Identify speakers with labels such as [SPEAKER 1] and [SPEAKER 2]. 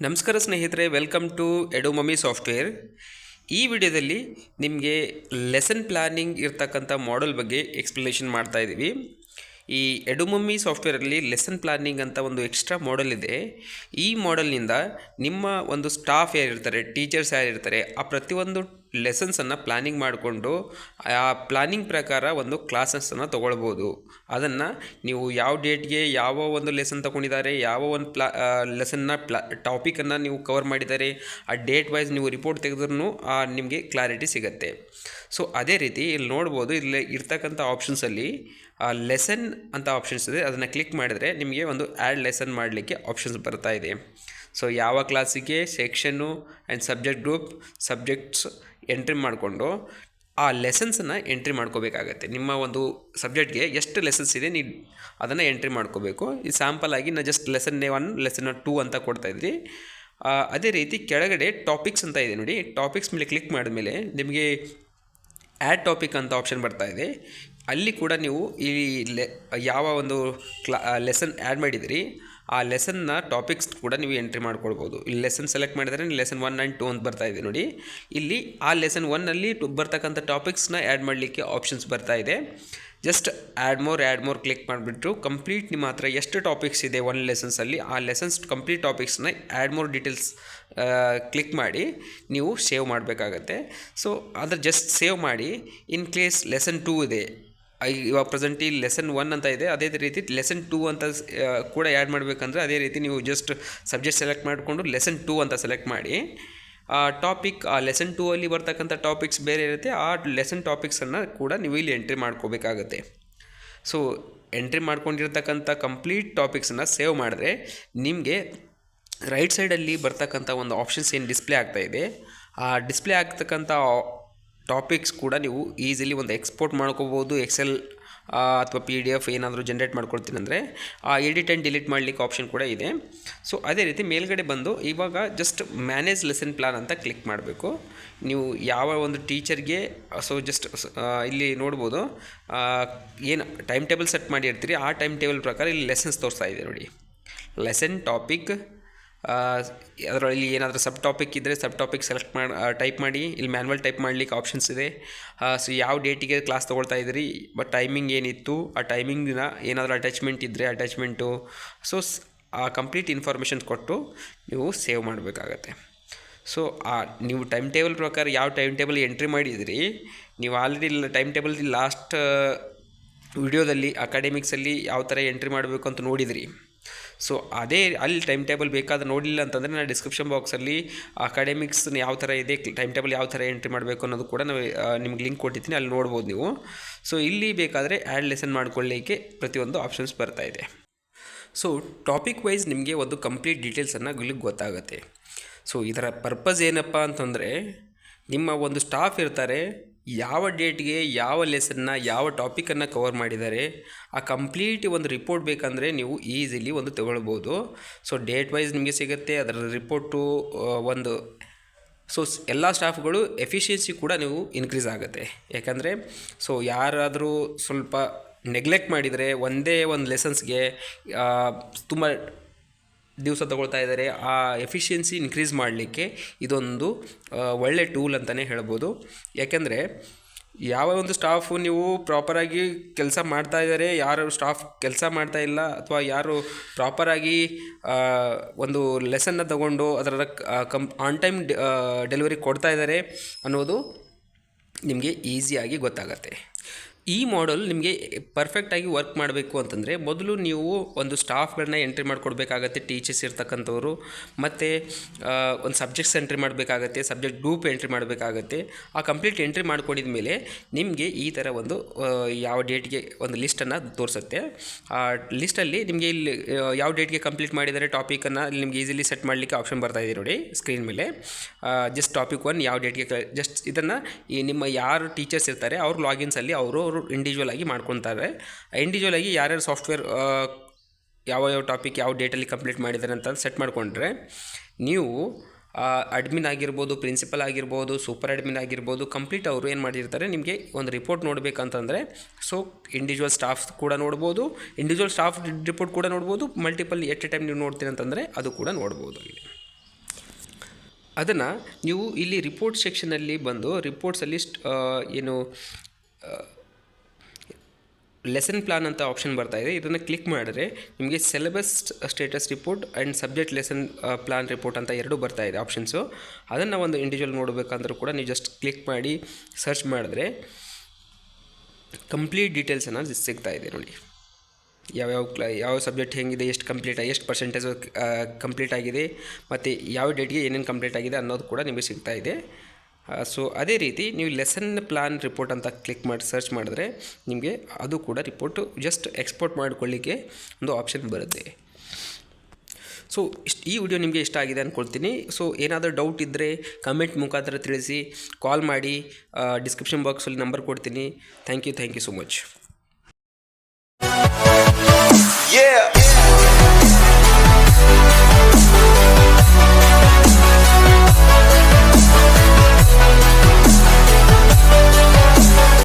[SPEAKER 1] ನಮಸ್ಕಾರ ಸ್ನೇಹಿತರೆ, welcome to ಎಡೊಮಮ್ಮಿ software. ಈ ವಿಡಿಯೋದಲ್ಲಿ ನಿಮಗೆ ಲೆಸನ್ ಪ್ಲಾನಿಂಗ್ ಇರ್ತಕ್ಕಂಥ ಮಾಡೆಲ್ ಬಗ್ಗೆ ಎಕ್ಸ್ಪ್ಲನೇಷನ್ ಮಾಡ್ತಾ ಇದ್ದೀವಿ. ಈ ಎಡೊಮಮ್ಮಿ ಸಾಫ್ಟ್ವೇರಲ್ಲಿ ಲೆಸನ್ ಪ್ಲಾನಿಂಗ್ ಅಂತ ಒಂದು ಎಕ್ಸ್ಟ್ರಾ ಮಾಡೆಲ್ ಇದೆ. ಈ ಮಾಡೆಲ್ನಿಂದ ನಿಮ್ಮ ಒಂದು ಸ್ಟಾಫ್ ಯಾರಿರ್ತಾರೆ, ಟೀಚರ್ಸ್ ಯಾರಿರ್ತಾರೆ, ಆ ಪ್ರತಿಯೊಂದು ಲೆಸನ್ಸನ್ನು ಪ್ಲಾನಿಂಗ್ ಮಾಡಿಕೊಂಡು ಆ ಪ್ಲಾನಿಂಗ್ ಪ್ರಕಾರ ಒಂದು ಕ್ಲಾಸಸ್ಸನ್ನು ತೊಗೊಳ್ಬೋದು. ಅದನ್ನು ನೀವು ಯಾವ ಡೇಟ್ಗೆ ಯಾವ ಒಂದು ಲೆಸನ್ ತೊಗೊಂಡಿದ್ದಾರೆ, ಯಾವ ಒಂದು ಲೆಸನ್ನ ಟಾಪಿಕನ್ನು ನೀವು ಕವರ್ ಮಾಡಿದ್ದಾರೆ, ಆ ಡೇಟ್ ವೈಸ್ ನೀವು ರಿಪೋರ್ಟ್ ತೆಗೆದ್ರೂ ನಿಮಗೆ ಕ್ಲಾರಿಟಿ ಸಿಗುತ್ತೆ. ಸೊ ಅದೇ ರೀತಿ ಇಲ್ಲಿ ನೋಡ್ಬೋದು, ಇಲ್ಲಿ ಇರ್ತಕ್ಕಂಥ ಆಪ್ಷನ್ಸಲ್ಲಿ ಲೆಸನ್ ಅಂತ ಆಪ್ಷನ್ಸ್ ಇದೆ. ಅದನ್ನು ಕ್ಲಿಕ್ ಮಾಡಿದರೆ ನಿಮಗೆ ಒಂದು ಆ್ಯಡ್ ಲೆಸನ್ ಮಾಡಲಿಕ್ಕೆ ಆಪ್ಷನ್ಸ್ ಬರ್ತಾ ಇದೆ. ಸೊ ಯಾವ ಕ್ಲಾಸಿಗೆ section and subject group subjects entry ಮಾಡಿಕೊಂಡು ಆ ಲೆಸನ್ಸನ್ನು ಎಂಟ್ರಿ ಮಾಡ್ಕೋಬೇಕಾಗತ್ತೆ. ನಿಮ್ಮ ಒಂದು ಸಬ್ಜೆಕ್ಟ್ಗೆ ಎಷ್ಟು ಲೆಸನ್ಸ್ ಇದೆ ನೀವು ಅದನ್ನು ಎಂಟ್ರಿ ಮಾಡ್ಕೋಬೇಕು. ಈ ಸ್ಯಾಂಪಲ್ ಆಗಿ ನಾನು ಜಸ್ಟ್ ಲೆಸನ್ 1 ಲೆಸನ್ 2 ಅಂತ ಕೊಡ್ತಾಯಿದ್ರಿ. ಅದೇ ರೀತಿ ಕೆಳಗಡೆ ಟಾಪಿಕ್ಸ್ ಅಂತ ಇದೆ ನೋಡಿ. ಟಾಪಿಕ್ಸ್ ಮೇಲೆ ಕ್ಲಿಕ್ ಮಾಡಿದ್ಮೇಲೆ ನಿಮಗೆ ಆ್ಯಡ್ ಟಾಪಿಕ್ ಅಂತ ಆಪ್ಷನ್ ಬರ್ತಾ ಇದೆ. ಅಲ್ಲಿ ಕೂಡ ನೀವು ಈ ಯಾವ ಒಂದು ಲೆಸನ್ ಆ್ಯಡ್ ಮಾಡಿದಿರಿ ಆ ಲೆಸನ್ನ ಟಾಪಿಕ್ಸ್ ಕೂಡ ನೀವು ಎಂಟ್ರಿ ಮಾಡ್ಕೊಳ್ಬೋದು. ಇಲ್ಲಿ ಲೆಸನ್ ಸೆಲೆಕ್ಟ್ ಮಾಡಿದರೆ ಲೆಸನ್ 1 ಆ್ಯಂಡ್ 2 ಅಂತ ಬರ್ತಾ ಇದೆ ನೋಡಿ. ಇಲ್ಲಿ ಆ ಲೆಸನ್ 1ನಲ್ಲಿ ಬರ್ತಕ್ಕಂಥ ಟಾಪಿಕ್ಸ್ನ ಆ್ಯಡ್ ಮಾಡಲಿಕ್ಕೆ ಆಪ್ಷನ್ಸ್ ಬರ್ತಾ ಇದೆ. ಜಸ್ಟ್ ಆ್ಯಡ್ ಮೋರ್ ಕ್ಲಿಕ್ ಮಾಡಿಬಿಟ್ಟು ಕಂಪ್ಲೀಟ್ ನಿಮ್ಮ ಹತ್ರ ಎಷ್ಟು ಟಾಪಿಕ್ಸ್ ಇದೆ ಒಂದು ಲೆಸನ್ಸಲ್ಲಿ ಆ ಲೆಸನ್ಸ್ ಕಂಪ್ಲೀಟ್ ಟಾಪಿಕ್ಸ್ನ ಆ್ಯಡ್ ಮೋರ್ ಡೀಟೇಲ್ಸ್ ಕ್ಲಿಕ್ ಮಾಡಿ ನೀವು ಸೇವ್ ಮಾಡಬೇಕಾಗತ್ತೆ. ಸೊ ಅದ್ರ ಜಸ್ಟ್ ಸೇವ್ ಮಾಡಿ. ಇನ್ ಕೇಸ್ ಲೆಸನ್ 2 ಇದೆ, ಇವಾಗ ಪ್ರೆಸೆಂಟ್ ಇಲ್ಲಿ ಲೆಸನ್ 1 ಅಂತ ಇದೆ, ಅದೇ ರೀತಿ ಲೆಸನ್ 2 ಅಂತ ಕೂಡ ಆ್ಯಡ್ ಮಾಡಬೇಕಂದ್ರೆ ಅದೇ ರೀತಿ ನೀವು ಜಸ್ಟ್ ಸಬ್ಜೆಕ್ಟ್ ಸೆಲೆಕ್ಟ್ ಮಾಡಿಕೊಂಡು ಲೆಸನ್ 2 ಅಂತ ಸೆಲೆಕ್ಟ್ ಮಾಡಿ. ಟಾಪಿಕ್ ಆ ಲೆಸನ್ 2 ಅಲ್ಲಿ ಬರ್ತಕ್ಕಂಥ ಟಾಪಿಕ್ಸ್ ಬೇರೆ ಇರುತ್ತೆ, ಆ ಲೆಸನ್ ಟಾಪಿಕ್ಸನ್ನು ಕೂಡ ನೀವು ಇಲ್ಲಿ ಎಂಟ್ರಿ ಮಾಡ್ಕೋಬೇಕಾಗತ್ತೆ. ಸೊ ಎಂಟ್ರಿ ಮಾಡ್ಕೊಂಡಿರ್ತಕ್ಕಂಥ ಕಂಪ್ಲೀಟ್ ಟಾಪಿಕ್ಸನ್ನು ಸೇವ್ ಮಾಡಿದ್ರೆ ನಿಮಗೆ ರೈಟ್ ಸೈಡಲ್ಲಿ ಬರ್ತಕ್ಕಂಥ ಒಂದು ಆಪ್ಷನ್ಸ್ ಏನು ಡಿಸ್ಪ್ಲೇ ಆಗ್ತಾಯಿದೆ, ಆ ಡಿಸ್ಪ್ಲೇ ಆಗ್ತಕ್ಕಂಥ ಟಾಪಿಕ್ಸ್ ಕೂಡ ನೀವು ಈಸಿಲಿ ಒಂದು ಎಕ್ಸ್ಪೋರ್ಟ್ ಮಾಡ್ಕೋಬೋದು. ಎಕ್ಸೆಲ್ ಅಥವಾ PDF ಏನಾದರೂ ಜನ್ರೇಟ್ ಮಾಡ್ಕೊಳ್ತೀನಿ ಅಂದರೆ ಆ ಎಡಿಟ್ ಆ್ಯಂಡ್ ಡಿಲೀಟ್ ಮಾಡಲಿಕ್ಕೆ ಆಪ್ಷನ್ ಕೂಡ ಇದೆ. ಸೊ ಅದೇ ರೀತಿ ಮೇಲ್ಗಡೆ ಬಂದು ಇವಾಗ ಜಸ್ಟ್ ಮ್ಯಾನೇಜ್ ಲೆಸನ್ ಪ್ಲಾನ್ ಅಂತ ಕ್ಲಿಕ್ ಮಾಡಬೇಕು. ನೀವು ಯಾವ ಒಂದು ಟೀಚರ್ಗೆ ಜಸ್ಟ್ ಇಲ್ಲಿ ನೋಡ್ಬೋದು, ಏನು ಟೈಮ್ ಟೇಬಲ್ ಸೆಟ್ ಮಾಡಿರ್ತೀರಿ ಆ ಟೈಮ್ ಟೇಬಲ್ ಪ್ರಕಾರ ಇಲ್ಲಿ ಲೆಸನ್ಸ್ ತೋರಿಸ್ತಾ ಇದೆ ನೋಡಿ. ಲೆಸನ್ ಟಾಪಿಕ್, ಅದರಲ್ಲಿ ಏನಾದರೂ ಸಬ್ ಟಾಪಿಕ್ ಇದ್ದರೆ ಸಬ್ ಟಾಪಿಕ್ ಸೆಲೆಕ್ಟ್ ಮಾಡಿ ಟೈಪ್ ಮಾಡಿ. ಇಲ್ಲಿ ಮ್ಯಾನ್ಯಲ್ ಟೈಪ್ ಮಾಡಲಿಕ್ಕೆ ಆಪ್ಷನ್ಸ್ ಇದೆ. ಸೊ ಯಾವ ಡೇಟಿಗೆ ಕ್ಲಾಸ್ ತೊಗೊಳ್ತಾ ಇದ್ದೀರಿ, ಬಟ್ ಟೈಮಿಂಗ್ ಏನಿತ್ತು ಆ ಟೈಮಿಂಗಿನ ಏನಾದರೂ ಅಟ್ಯಾಚ್ಮೆಂಟ್ ಇದ್ದರೆ ಅಟ್ಯಾಚ್ಮೆಂಟು. ಸೊ ಆ ಕಂಪ್ಲೀಟ್ ಇನ್ಫಾರ್ಮೇಷನ್ ಕೊಟ್ಟು ನೀವು ಸೇವ್ ಮಾಡಬೇಕಾಗತ್ತೆ. ಸೊ ನೀವು ಟೈಮ್ ಟೇಬಲ್ ಪ್ರಕಾರ ಯಾವ ಟೈಮ್ ಟೇಬಲ್ ಎಂಟ್ರಿ ಮಾಡಿದಿರಿ, ನೀವು ಆಲ್ರೆಡಿ ಟೈಮ್ ಟೇಬಲ್ ಲಾಸ್ಟ್ ವಿಡಿಯೋದಲ್ಲಿ ಅಕಾಡೆಮಿಕ್ಸಲ್ಲಿ ಯಾವ ಥರ ಎಂಟ್ರಿ ಮಾಡಬೇಕು ಅಂತ ನೋಡಿದಿರಿ. ಸೊ ಅದೇ ಅಲ್ಲಿ ಟೈಮ್ ಟೇಬಲ್ ಬೇಕಾದ್ರೆ ನೋಡಲಿಲ್ಲ ಅಂತಂದರೆ ನಾನು ಡಿಸ್ಕ್ರಿಪ್ಷನ್ ಬಾಕ್ಸಲ್ಲಿ ಅಕಾಡೆಮಿಕ್ಸ್ ಯಾವ ಥರ ಇದೆ, ಟೈಮ್ ಟೇಬಲ್ ಯಾವ ಥರ ಎಂಟ್ರಿ ಮಾಡಬೇಕು ಅನ್ನೋದು ಕೂಡ ನಾವು ನಿಮ್ಗೆ ಲಿಂಕ್ ಕೊಟ್ಟಿದ್ದೀನಿ, ಅಲ್ಲಿ ನೋಡ್ಬೋದು ನೀವು. ಸೊ ಇಲ್ಲಿ ಬೇಕಾದರೆ ಆ್ಯಡ್ ಲೆಸನ್ ಮಾಡ್ಕೊಳ್ಳಿಕ್ಕೆ ಪ್ರತಿಯೊಂದು ಆಪ್ಷನ್ಸ್ ಬರ್ತಾ ಇದೆ. ಸೊ ಟಾಪಿಕ್ ವೈಸ್ ನಿಮಗೆ ಒಂದು ಕಂಪ್ಲೀಟ್ ಡೀಟೇಲ್ಸನ್ನು ಇಲ್ಲಿಗೆ ಗೊತ್ತಾಗುತ್ತೆ. ಸೊ ಇದರ ಪರ್ಪಸ್ ಏನಪ್ಪ ಅಂತಂದರೆ, ನಿಮ್ಮ ಒಂದು ಸ್ಟಾಫ್ ಇರ್ತಾರೆ, ಯಾವ ಡೇಟ್ಗೆ ಯಾವ ಲೆಸನ್ನ ಯಾವ ಟಾಪಿಕನ್ನು ಕವರ್ ಮಾಡಿದ್ದಾರೆ ಆ ಕಂಪ್ಲೀಟ್ ಒಂದು ರಿಪೋರ್ಟ್ ಬೇಕಂದರೆ ನೀವು ಈಸಿಲಿ ಒಂದು ತೊಗೊಳ್ಬೋದು. ಸೊ ಡೇಟ್ ವೈಸ್ ನಿಮಗೆ ಸಿಗುತ್ತೆ ಅದರ ರಿಪೋರ್ಟು ಒಂದು. ಸೊ ಎಲ್ಲ ಸ್ಟಾಫ್ಗಳು ಎಫಿಷಿಯನ್ಸಿ ಕೂಡ ನೀವು ಇನ್ಕ್ರೀಸ್ ಆಗುತ್ತೆ. ಯಾಕಂದರೆ ಸೊ ಯಾರಾದರೂ ಸ್ವಲ್ಪ ನೆಗ್ಲೆಕ್ಟ್ ಮಾಡಿದರೆ ಒಂದೇ ಒಂದು ಲೆಸನ್ಸ್ಗೆ ತುಂಬ ದಿವಸ ತಗೊಳ್ತಾ ಇದ್ದಾರೆ, ಆ ಎಫಿಷಿಯನ್ಸಿ ಇನ್ಕ್ರೀಸ್ ಮಾಡಲಿಕ್ಕೆ ಇದೊಂದು ಒಳ್ಳೆ ಟೂಲ್ ಅಂತಲೇ ಹೇಳ್ಬೋದು. ಯಾಕೆಂದರೆ ಯಾವ ಒಂದು ಸ್ಟಾಫು ನೀವು ಪ್ರಾಪರಾಗಿ ಕೆಲಸ ಮಾಡ್ತಾ ಇದ್ದಾರೆ, ಯಾರು ಸ್ಟಾಫ್ ಕೆಲಸ ಮಾಡ್ತಾ ಇಲ್ಲ ಅಥವಾ ಯಾರು ಪ್ರಾಪರಾಗಿ ಒಂದು ಲೆಸನ್ನ ತಗೊಂಡು ಅದರ ಆನ್ ಟೈಮ್ ಡೆಲಿವರಿ ಕೊಡ್ತಾ ಇದ್ದಾರೆ ಅನ್ನೋದು ನಿಮಗೆ ಈಸಿಯಾಗಿ ಗೊತ್ತಾಗತ್ತೆ. ಈ ಮಾಡೆಲ್ ನಿಮಗೆ ಪರ್ಫೆಕ್ಟಾಗಿ ವರ್ಕ್ ಮಾಡಬೇಕು ಅಂತಂದರೆ ಮೊದಲು ನೀವು ಒಂದು ಸ್ಟಾಫ್ಗಳನ್ನ ಎಂಟ್ರಿ ಮಾಡ್ಕೊಡ್ಬೇಕಾಗತ್ತೆ, ಟೀಚರ್ಸ್ ಇರ್ತಕ್ಕಂಥವ್ರು, ಮತ್ತು ಒಂದು ಸಬ್ಜೆಕ್ಟ್ಸ್ ಎಂಟ್ರಿ ಮಾಡಬೇಕಾಗತ್ತೆ, ಸಬ್ಜೆಕ್ಟ್ ಗ್ರೂಪ್ ಎಂಟ್ರಿ ಮಾಡಬೇಕಾಗತ್ತೆ. ಆ ಕಂಪ್ಲೀಟ್ ಎಂಟ್ರಿ ಮಾಡ್ಕೊಂಡಿದ ಮೇಲೆ ನಿಮಗೆ ಈ ಥರ ಒಂದು ಯಾವ ಡೇಟ್ಗೆ ಒಂದು ಲಿಸ್ಟನ್ನು ತೋರಿಸುತ್ತೆ. ಆ ಲಿಸ್ಟಲ್ಲಿ ನಿಮಗೆ ಇಲ್ಲಿ ಯಾವ ಡೇಟ್ಗೆ ಕಂಪ್ಲೀಟ್ ಮಾಡಿದರೆ ಟಾಪಿಕನ್ನು ಇಲ್ಲಿ ನಿಮಗೆ ಈಸಿಲಿ ಸೆಟ್ ಮಾಡಲಿಕ್ಕೆ ಆಪ್ಷನ್ ಬರ್ತಾ ಇದೆ ನೋಡಿ ಸ್ಕ್ರೀನ್ ಮೇಲೆ. ಜಸ್ಟ್ ಟಾಪಿಕ್ 1 ಯಾವ ಡೇಟ್ಗೆ ಜಸ್ಟ್ ಇದನ್ನು ಈ ನಿಮ್ಮ ಯಾರು ಟೀಚರ್ಸ್ ಇರ್ತಾರೆ ಅವ್ರ ಲಾಗಿನ್ಸಲ್ಲಿ ಅವರು ಇಂಡಿವಿಜುವಲ್ ಆಗಿ ಮಾಡ್ಕೊತಾರೆ. ಇಂಡಿವಿಜುವಲ್ ಆಗಿ ಯಾರ್ಯಾರು ಸಾಫ್ಟ್ವೇರ್ ಯಾವ ಟಾಪಿಕ್ ಯಾವ ಡೇಟಲ್ಲಿ ಕಂಪ್ಲೀಟ್ ಮಾಡಿದ್ದಾರೆ ಅಂತ ಸೆಟ್ ಮಾಡಿಕೊಂಡ್ರೆ ನೀವು ಅಡ್ಮಿನ್ ಆಗಿರ್ಬೋದು, ಪ್ರಿನ್ಸಿಪಲ್ ಆಗಿರ್ಬೋದು, ಸೂಪರ್ ಅಡ್ಮಿನ್ ಆಗಿರ್ಬೋದು, ಕಂಪ್ಲೀಟ್ ಅವರು ಏನು ಮಾಡಿರ್ತಾರೆ ನಿಮಗೆ ಒಂದು ರಿಪೋರ್ಟ್ ನೋಡಬೇಕಂತಂದರೆ ಸೊ ಇಂಡಿವಿಜುವಲ್ ಸ್ಟಾಫ್ ಕೂಡ ನೋಡ್ಬೋದು, ಇಂಡಿವಿಜುವಲ್ ಸ್ಟಾಫ್ ರಿಪೋರ್ಟ್ ಕೂಡ ನೋಡ್ಬೋದು, ಮಲ್ಟಿಪಲ್ ಎಟ್ ಎ ಟೈಮ್ ನೀವು ನೋಡ್ತೀರಿ ಅಂತಂದರೆ ಅದು ಕೂಡ ನೋಡ್ಬೋದು. ಅದನ್ನು ನೀವು ಇಲ್ಲಿ ರಿಪೋರ್ಟ್ ಸೆಕ್ಷನಲ್ಲಿ ಬಂದು ರಿಪೋರ್ಟ್ಸಲ್ಲಿ ಏನು ಲೆಸನ್ ಪ್ಲಾನ್ ಅಂತ ಆಪ್ಷನ್ ಬರ್ತಾ ಇದೆ. ಇದನ್ನು ಕ್ಲಿಕ್ ಮಾಡಿದ್ರೆ ನಿಮಗೆ syllabus status report and subject lesson plan report ಅಂತ ಎರಡೂ ಬರ್ತಾ ಇದೆ ಆಪ್ಷನ್ಸು. ಅದನ್ನು ಒಂದು ಇಂಡಿವಿಜುವಲ್ ನೋಡಬೇಕಂದ್ರೂ ಕೂಡ ನೀವು ಜಸ್ಟ್ ಕ್ಲಿಕ್ ಮಾಡಿ ಸರ್ಚ್ ಮಾಡಿದ್ರೆ ಕಂಪ್ಲೀಟ್ ಡೀಟೇಲ್ಸನ್ನು ಸಿಗ್ತಾ ಇದೆ ನೋಡಿ. ಯಾವ ಸಬ್ಜೆಕ್ಟ್ ಹೆಂಗಿದೆ, ಎಷ್ಟು ಪರ್ಸೆಂಟೇಜ್ ಕಂಪ್ಲೀಟ್ ಆಗಿದೆ ಮತ್ತು ಯಾವ ಡೇಟ್ಗೆ ಏನೇನು ಕಂಪ್ಲೀಟ್ ಆಗಿದೆ ಅನ್ನೋದು ಕೂಡ ನಿಮಗೆ ಸಿಗ್ತಾ ಇದೆ. ಸೊ ಅದೇ ರೀತಿ ನೀವು ಲೆಸನ್ ಪ್ಲಾನ್ ರಿಪೋರ್ಟ್ ಅಂತ ಕ್ಲಿಕ್ ಮಾಡಿ ಸರ್ಚ್ ಮಾಡಿದ್ರೆ ನಿಮಗೆ ಅದು ಕೂಡ ರಿಪೋರ್ಟು ಜಸ್ಟ್ ಎಕ್ಸ್ಪೋರ್ಟ್ ಮಾಡಿಕೊಳ್ಳಿಕ್ಕೆ ಒಂದು ಆಪ್ಷನ್ ಬರುತ್ತೆ. ಸೊ ಈ ವಿಡಿಯೋ ನಿಮಗೆ ಇಷ್ಟ ಆಗಿದೆ ಅಂದ್ಕೊಳ್ತೀನಿ. ಸೊ ಏನಾದರೂ ಡೌಟ್ ಇದ್ದರೆ ಕಮೆಂಟ್ ಮುಖಾಂತರ ತಿಳಿಸಿ, ಕಾಲ್ ಮಾಡಿ, ಡಿಸ್ಕ್ರಿಪ್ಷನ್ ಬಾಕ್ಸಲ್ಲಿ ನಂಬರ್ ಕೊಡ್ತೀನಿ. Thank you so much.
[SPEAKER 2] Yeah.